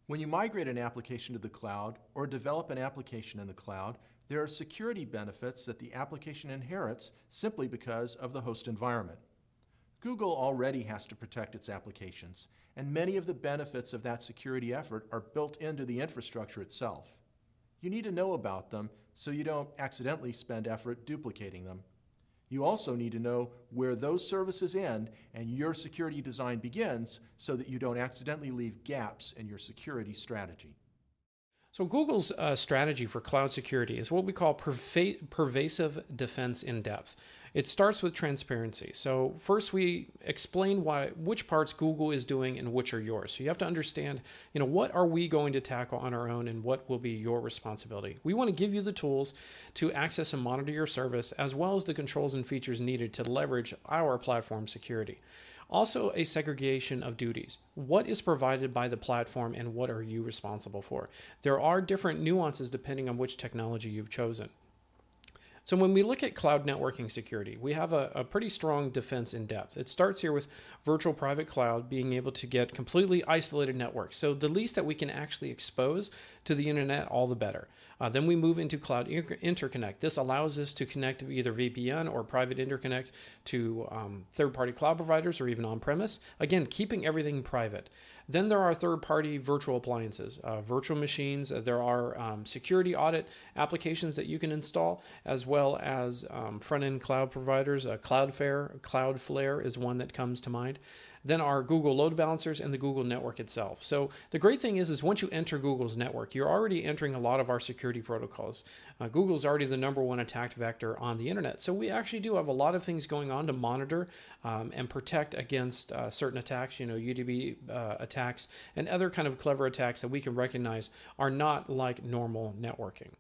When you migrate an application to the cloud or develop an application in the cloud, there are security benefits that the application inherits simply because of the host environment. Google already has to protect its applications, and many of the benefits of that security effort are built into the infrastructure itself. You need to know about them so you don't accidentally spend effort duplicating them. You also need to know where those services end and your security design begins so that you don't accidentally leave gaps in your security strategy. So Google's strategy for cloud security is what we call pervasive defense in depth. It starts with transparency. So first we explain which parts Google is doing and which are yours. So you have to understand, what are we going to tackle on our own and what will be your responsibility. We want to give you the tools to access and monitor your service, as well as the controls and features needed to leverage our platform security. Also, a segregation of duties. What is provided by the platform and what are you responsible for? There are different nuances depending on which technology you've chosen. So when we look at cloud networking security, we have a pretty strong defense in depth. It starts here with virtual private cloud, being able to get completely isolated networks. So the least that we can actually expose to the internet, all the better. Then we move into cloud interconnect. This allows us to connect either VPN or private interconnect to third-party cloud providers or even on-premise. Again, keeping everything private. Then there are third-party virtual appliances, virtual machines. There are security audit applications that you can install, as well as front-end cloud providers. Cloudflare is one that comes to mind. Then our Google load balancers and the Google network itself. So the great thing is once you enter Google's network, you're already entering a lot of our security protocols. Google's already the #1 attack vector on the internet. So we actually do have a lot of things going on to monitor and protect against certain attacks, UDP attacks and other kind of clever attacks that we can recognize are not like normal networking.